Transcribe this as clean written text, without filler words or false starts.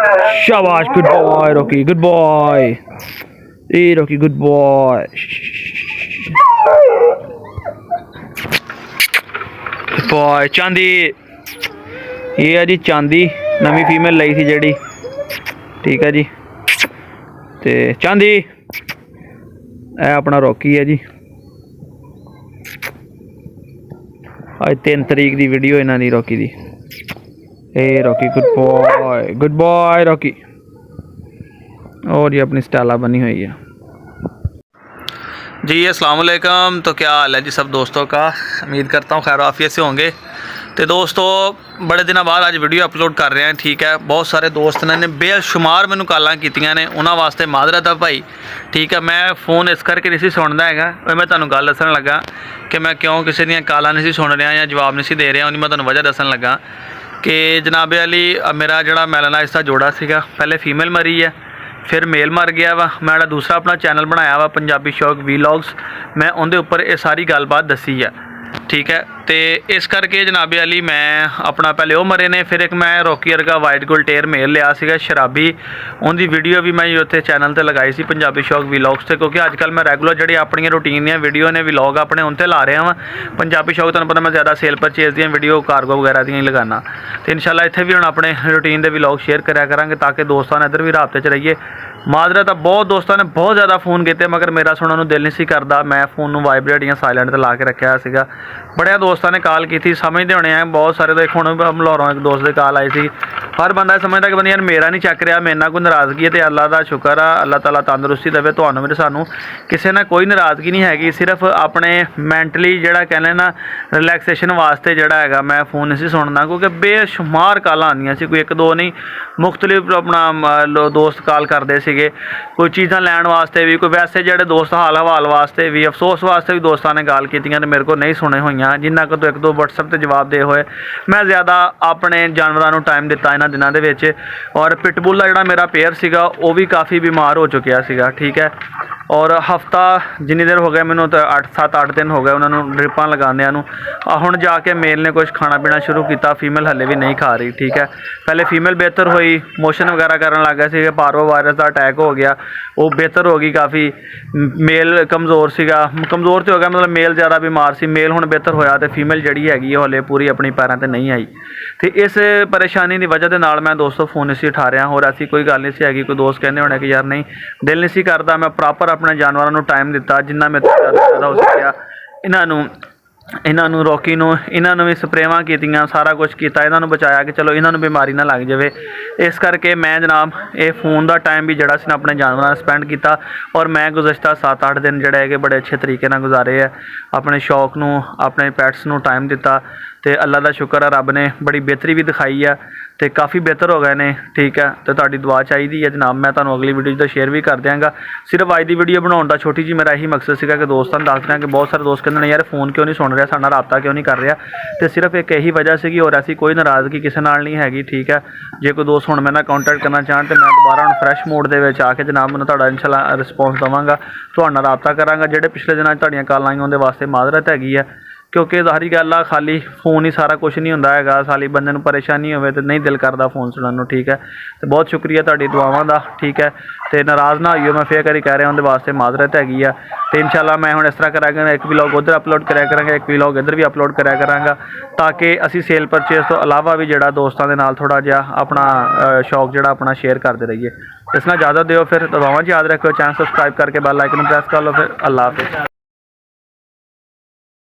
शाबाश, good boy Rocky, good boy. ए Rocky, good boy. Boy Chandi, ये है जी चांदी, नवी फीमेल लाई थी जेड़ी, ठीक है जी। ते चांदी ए अपना रॉकी है जी। आज 3 तरीक की वीडियो इन्हों की रॉकी दी। ए रॉकी, गुड बॉय रॉकी। और ये अपनी स्टाइला बनी हुई है जी। अस्सलाम वालेकुम। तो क्या हाल है जी सब दोस्तों का, उम्मीद करता हूँ खैर आफियत से होंगे। तो दोस्तों बड़े दिनों बाद आज वीडियो अपलोड कर रहे हैं, ठीक है। बहुत सारे दोस्त ने बेशुमार मैनू कालां कीतियां ने, उन्होंने वास्ते माजरत है भाई, ठीक है। मैं फ़ोन इस करके नहीं सुनता है, मैं तुहानू गल दसन लगा कि मैं क्यों किसी दी कालां नहीं सुन रहा या जवाब नहीं दे रहा। उन्हें मैं तुहानू वजह दसन लगा कि जनाबे अली मेरा जोड़ा मेलानाइज का जोड़ा सीगा, पहले फीमेल मरी है, फिर मेल मर गया वा। मैं दूसरा अपना चैनल बनाया वा पंजाबी शौक वीलॉग्स, मैं उनके उपर ये सारी गलबात दसी है, ठीक है। तो इस करके जनाबे अली मैं अपना पहले वो मरे ने, फिर एक मैं रॉकी वर्गा वाइट गोल्ड टेयर मेल लिया सीगा शराबी, उनकी वीडियो भी मैं उत्थे चैनल पर लगाई सी पंजाबी शौक वीलॉग्स से, क्योंकि अजकल मैं रेगुलर जी अपनी रूटीन दी वीडियो ने वीलॉग अपने उनते ला रहा वा। पंजाबी शौक तुहानू पता मैं ज़्यादा सेल परचेज दी वीडियो कार्गो वगैरह दी लगाना, तो इंशाल्लाह इत्थे भी हुण अपने रूटीन के वीलॉग शेयर करा करांगे ताकि दोस्तों ने इधर भी राबते च रहिए। माजरत बहुत दोस्तों ने बहुत ज़्यादा फ़ोन किए मगर मेरा सुनने को दिल नहीं सी करता, मैं फ़ोन वाइब्रेट या साइलेंट पर ला के रखा सीगा। बड़े दोस्तों ने कॉल की थी, समझते होने हैं बहुत सारे। तो एक हूँ मलाहरों एक दोस्त की कॉल आई थी, हर बंदा समझता कि बंदा यार मेरा नहीं चक रहा, मेरे ना कोई नाराज़गी है, तो अल्लाह का शुक्र आ, अल्लाह ताला तंदुरुस्ती देवे तुहानू मेरे सानू, किसी ने कोई नाराज़गी नहीं हैगी। सिर्फ अपने मैंटली जोड़ा कहने ना रिलैक्सेशन वास्ते जोड़ा है मैं फ़ोन नहीं सुनना, क्योंकि बेशुमार कॉल आनियाँ सी, कोई एक दो नहीं, मुख्तलिफ अपना दोस्त कॉल करते थे, कोई चीज़ा लैन वास्ते भी, कोई वैसे जोड़े दोस्त हाल हवाल वास्ते भी, अफसोस वास्ते भी दोस्तों ने गल की, मेरे को नहीं सुने हुई जिन्ना को तो एक दो वट्सएप पर जवाब दे हुए। मैं ज़्यादा अपने जानवरों टाइम दिता इन्होंने दिनों के विच, और पिटबुल का जोड़ा मेरा पेयर सीगा वो भी काफ़ी बीमार हो चुकिया सीगा, ठीक है। और हफ्ता जिन्नी देर हो गया मैनू, तो 7-8 दिन हो गए उन्होंने ड्रिपां लगाने हुण जाके मेल ने कुछ खाना पीना शुरू किया, फीमेल हले भी नहीं खा रही, ठीक है। पहले फीमेल बेहतर हुई, मोशन वगैरह करन लग गया सी, पार्वो वायरस का अटैक हो गया, वो बेहतर हो गई काफ़ी। मेल कमज़ोर सीगा, कमज़ोर तो हो गया मतलब मेल ज़्यादा बीमार सी, मेल हुण बेहतर होया, तो फीमेल जिहड़ी हैगी हले पूरी अपनी पैरों पर नहीं आई। तो इस परेशानी की वजह के नाल मैं दोस्तों फ़ोन नहीं सी उठा रहा, और ऐसी कोई गल नहीं सी हैगी। कोई दोस्त कहने होने कि यार नहीं दिल नहीं सी करता, मैं प्रॉपर अपने जानवरों टाइम दिता जिन्ना मेरे तो ज़्यादा हो सकिया। इन्हों रॉकी इन्हों भी स्प्रेवां कीतियां, सारा कुछ किया, इन्हों बचाया कि चलो इन्हों बीमारी ना लग जाए। इस करके मैं जनाब ये फ़ोन का टाइम भी जड़ा सी अपने जानवरों स्पेंड किया, और मैं गुज़श्ता 7-8 दिन जोड़े है बड़े अच्छे तरीके नाल गुजारे है, अपने शौक नूं अपने पैट्स नूं टाइम दिता। तो अल्लाह का शुक्र है, रब ने बड़ी बेहतरी भी दिखाई है, तो काफ़ी बेहतर हो गए ने, ठीक है। तो तुहाडी दुआ चाहिए है जनाब, मैं तुहानू अगली वीडियो तो शेयर भी कर देंगा। सिर्फ अज की वीडियो बनाने का छोटी जी मेरा यही मकसद सीगा कि दोस्तों को दस रहा कि बहुत सारे दोस्त कहते हैं यार फ़ोन क्यों नहीं सुन रहा, साडा राबता क्यों नहीं कर रहा, तो सिर्फ एक यही वजह सी, और ऐसी कोई नाराज़गी किसी नाल नहीं हैगी, ठीक है। जे कोई दोस्त हुण मेरे नाल कॉन्टैक्ट करना चाहन तो मैं दोबारा हुण फ्रैश मोड के आके जनाब मैं तुहाडा इंशाल्लाह रिस्पॉन्स देवांगा, तुहाडे नाल राबता करांगा। जिहड़े पिछले दिनों तुहाडीआं कॉलां आईआं उहदे वास्ते माजरत हैगी है, क्योंकि सारी गल आ खाली फोन ही सारा कुछ नहीं होंदा हैगा, साली बंदे नूं परेशानी होवे तो नहीं दिल करता फ़ोन सुनने नूं, ठीक है। तो बहुत शुक्रिया तुहाडी दुआवां दा, ठीक है। तो नाराज़ ना होइओ, मैं फिर करी कह रहा उनके वास्ते माजरत हैगी आ। तो इंशाल्लाह मैं हुण इस तरह करांगा, एक व्लॉग उधर अपलोड कराया करांगा, एक व्लॉग इधर भी अपलोड कराया करांगा, ताकि असी सेल परचेज तो अलावा भी जिहड़ा दोस्तों के नाल थोड़ा जिहा अपना शौक जिहड़ा अपना शेयर करते रहिए। इस नाल इजाज़त दिओ, फिर दुआवां च याद रखिओ, चैनल सबसक्राइब करके बैल आइकन प्रेस कर लो, फिर अल्लाह हाफिज़।